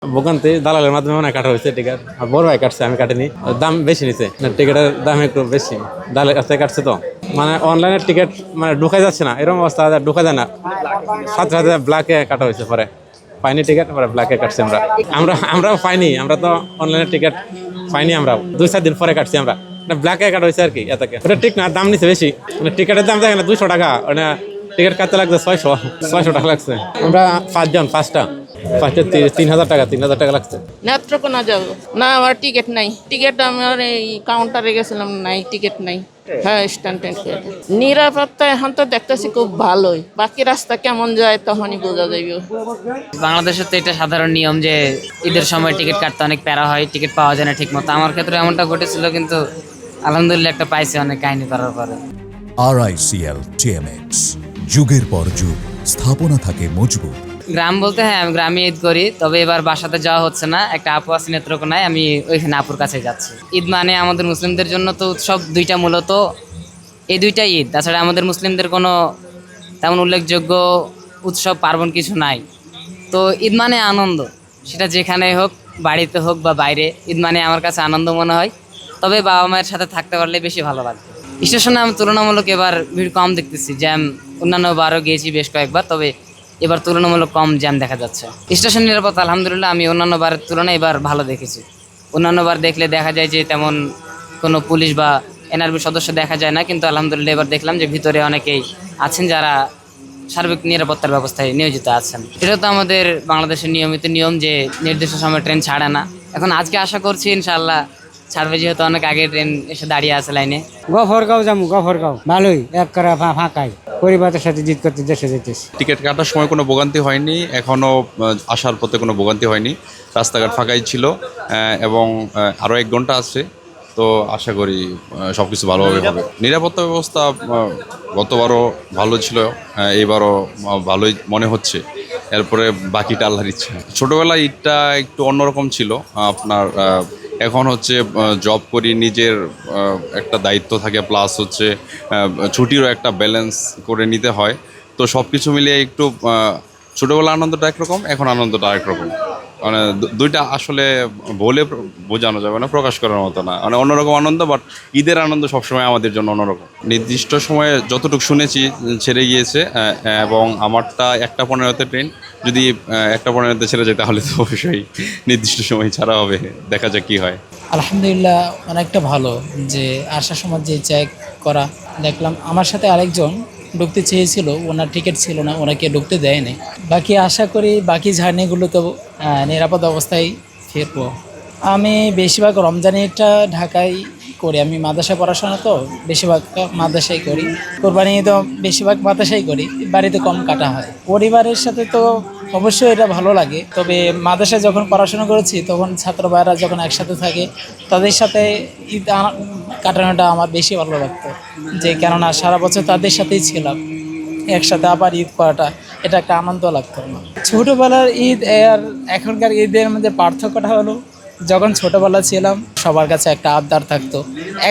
ভোগান্তি দালালের মাধ্যমে মনে হয় কাটা হয়েছে টিকিট। বড় ভাই কাটছে, আমি কাটিনি। দাম বেশি নিছে, টিকিটের দাম একটু বেশি, দালালের কাছে কাটছে তো। মানে অনলাইনের টিকিট মানে ঢুকা যাচ্ছে না, এরকম অবস্থা ঢুকা যায় না। সাথে সাথে ব্ল্যাকে কাটা হয়েছে, পরে পাইনি টিকিট, পরে ব্ল্যাকে কাটছি আমরা। আমরাও পাইনি, আমরা তো অনলাইনের টিকিট পাইনি, আমরা 2-4 দিন পরে কাটছি আমরা। ব্ল্যাকে কাটা হয়েছে আর কি, এটাকে ওটা ঠিক না, দাম নিচ্ছে বেশি। টিকিটের দাম দেখেন 200 টাকা, মানে টিকিট কাটতে লাগছে 600 টাকা লাগছে। আমরা 5 জন, 5টা ফার্স্টে 3,000 টাকা লাগছে। নেত্রকোনা যাব না, আমার টিকিট নাই। টিকিট আমার এই কাউন্টারে গেছিলাম, নাই টিকিট নাই। হ্যাঁ, স্ট্যান্ড নিরাপত্তা এখন তো দেখতেছি খুব ভালোই। বাকি রাস্তা কেমন যায় তখনই বোঝা যাবে। বাংলাদেশের তো এটা সাধারণ নিয়ম যে ঈদের সময় টিকিট কাটতে অনেক প্যারা হয়, টিকিট পাওয়া যায় না ঠিক মতো। আমার ক্ষেত্রে এমনটা ঘটেছিল, কিন্তু আলহামদুলিল্লাহ একটা পাইছি অনেক কাহিনী করার পরে। RICL TMX, যুগের পর যুগ স্থাপনা থাকে মজবুত। গ্রাম বলতে হ্যাঁ, আমি গ্রামে ঈদ করি, তবে এবার বাসাতে যাওয়া হচ্ছে না। একটা আপু আছে নেত্রকোনায়, আমি ওইখানে আপুর কাছে যাচ্ছি। ঈদ মানে আমাদের মুসলিমদের জন্য তো উৎসব দুইটা, মূলত এই দুইটা ঈদ। তাছাড়া আমাদের মুসলিমদের কোনো তেমন উল্লেখযোগ্য উৎসব পার্বণ কিছু নাই। তো ঈদ মানে আনন্দ, সেটা যেখানে হোক, বাড়িতে হোক বা বাইরে, ঈদ মানে আমার কাছে আনন্দ মনে হয়। তবে বাবা মায়ের সাথে থাকতে পারলে বেশি ভালো লাগে। স্টেশনে আমি তুলনামূলক এবার ভিড় কম দেখতেছি, জ্যাম অন্যান্য বারও গিয়েছি বেশ কয়েকবার, তবে এবার তুলনামূলক কম জ্যাম দেখা যাচ্ছে। স্টেশন নিরাপত্তা আলহামদুলিল্লাহ আমি অন্যান্য বারের তুলনায় এবার ভালো দেখেছি। অন্যান্য বার দেখলে দেখা যায় যে তেমন কোনো পুলিশ বা NRB সদস্য দেখা যায় না, কিন্তু আলহামদুলিল্লাহ এবার দেখলাম যে ভিতরে অনেকেই আছেন যারা সার্বিক নিরাপত্তার ব্যবস্থায় নিয়োজিত আছেন। এটা তো আমাদের বাংলাদেশের নিয়মিত নিয়ম যে নির্দিষ্ট সময় ট্রেন ছাড়ে না। এখন আজকে আশা করছি ইনশাআল্লাহ ছাড়বে, যেহেতু অনেক আগে ট্রেন এসে দাঁড়িয়ে আছে লাইনে। গফরগাঁও যাবো, গফরগাঁও ভালোই, এক করা ফাঁকাই, পরিবারের সাথে জিত করতে দেশে যেতেছি। টিকিট কাটার সময় কোনো ভোগান্তি হয়নি, এখনও আসার পথে কোনো ভোগান্তি হয়নি। রাস্তাঘাট ফাঁকাই ছিল এবং আরও 1 ঘন্টা আছে, তো আশা করি সব কিছু ভালোভাবে হবে। নিরাপত্তা ব্যবস্থা গতবারও ভালো ছিল, এইবারও ভালোই মনে হচ্ছে। এরপরে বাকিটা আল্লাহর ইচ্ছা। ছোটোবেলায় ঈদটা একটু অন্যরকম ছিল আপনার। এখন হচ্ছে জব করি, নিজের একটা দায়িত্ব থাকে, প্লাস হচ্ছে ছুটিরও একটা ব্যালেন্স করে নিতে হয়। তো সব কিছু মিলিয়ে একটু ছোটোবেলার আনন্দটা একরকম, এখন আনন্দটা আরেক রকম। মানে দুইটা আসলে বলে বোঝানো যাবে না, প্রকাশ করার মতো না। মানে অন্যরকম আনন্দ, বাট ঈদের আনন্দ সবসময় আমাদের জন্য অন্যরকম। নির্দিষ্ট সময়ে যতটুকু শুনেছি ছেড়ে গিয়েছে, এবং আমারটা 1টা 15-তে ট্রেন। যদি 1টা 15-তে ছেড়ে যায় তাহলে তো অবশ্যই নির্দিষ্ট সময় ছাড়া হবে, দেখা যাক কী হয়। আলহামদুলিল্লাহ অনেকটা ভালো যে আসার সময় যে চেক করা দেখলাম। আমার সাথে আরেকজন ঢুকতে চেয়েছিল, ওনার টিকিট ছিল না, ওনাকে ঢুকতে দেয়নি। বাকি আশা করি বাকি জার্নিগুলো তো নিরাপদ অবস্থায় ফিরবো। আমি বেশিরভাগ রমজানিটা ঢাকায় করি, আমি মাদ্রাসায় পড়াশোনা তো বেশিরভাগ মাদ্রাসায় করি। কোরবানি তো বেশিরভাগ মাদ্রাসায় করি, বাড়িতে কম কাটা হয়। পরিবারের সাথে তো অবশ্যই এটা ভালো লাগে, তবে মাদ্রাসায় যখন পড়াশোনা করেছি তখন ছাত্র ভাইরা যখন একসাথে থাকে তাদের সাথে ঈদ কাটানোটা আমার বেশি ভালো লাগতো, যে কেননা সারা বছর তাদের সাথেই ছিলাম, একসাথে আবার ঈদ করাটা এটা একটা আনন্দ লাগতো আমার। ছোটোবেলার ঈদ আর এখনকার ঈদের মধ্যে পার্থক্যটা হলো, যখন ছোটোবেলা ছিলাম সবার কাছে একটা আবদার থাকতো,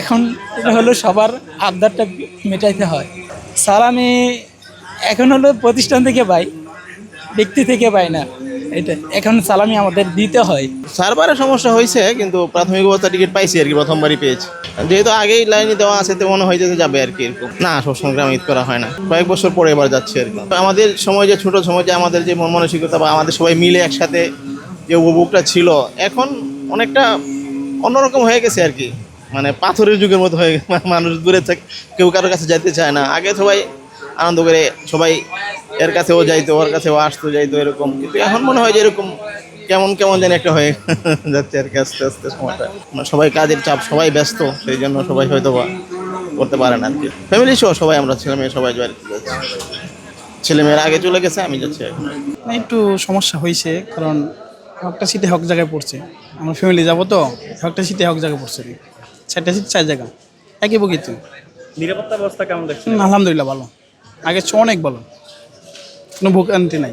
এখন এটা হলো সবার আবদারটা মেটাইতে হয়। সালামি এখন হলো প্রতিষ্ঠান থেকে পাই, ব্যক্তি থেকে পাই না, এটা এখন সালামি আমাদের দিতে হয়। সার্ভারের সমস্যা হয়েছে, কিন্তু প্রাথমিক অবস্থা টিকিট পাইছি আর কি, প্রথমবারই পেয়েছি। যেহেতু আগেই লাইনে দেওয়া আছে তো মনে হইতে যাবে আর কি, এরকম না। সবসময় গ্রামে ঈদ করা হয় না, কয়েক বছর পরে এবার যাচ্ছে আর কি। আমাদের সময় যে ছোটো সময় যে আমাদের যে মন মানসিকতা বা আমাদের সবাই মিলে একসাথে যে উপভোগটা ছিল, এখন অনেকটা অন্যরকম হয়ে গেছে আর কি। মানে পাথরের যুগের মতো হয়ে গেছে, মানুষ দূরে থাকে, কেউ কারোর কাছে যাইতে চায় না। আগে সবাই আনন্দ করে সবাই এর কাছেও যাইতো, ওর কাছেও আসতো যাইতো এরকম, কিন্তু এখন মনে হয় যে এরকম কেমন কেমন যেন একটা হয়ে যাচ্ছে আর কি আস্তে আস্তে সময়টা। সবাই কাজের চাপ, সবাই ব্যস্ত, সেই জন্য সবাই হয়তো বা করতে পারে না আর কি। ফ্যামিলি সহ সবাই, আমরা ছেলে মেয়ে সবাই যাচ্ছি। ছেলে মেয়েরা আগে চলে গেছে, আমি যাচ্ছি এখন। একটু সমস্যা হয়েছে, কারণ একটা সিটে হক জায়গায় পড়ছে, আমার ফ্যামিলি যাবো তো, একটা সিটে হক জায়গায় পড়ছে, 4টা সিট 4 জায়গা, একই বগিতে। নিরাপত্তা ব্যবস্থা কেমন দেখছেন? আলহামদুলিল্লাহ ভালো, আগের চেয়ে অনেক ভালো, কোনো ভোগান্তি নাই।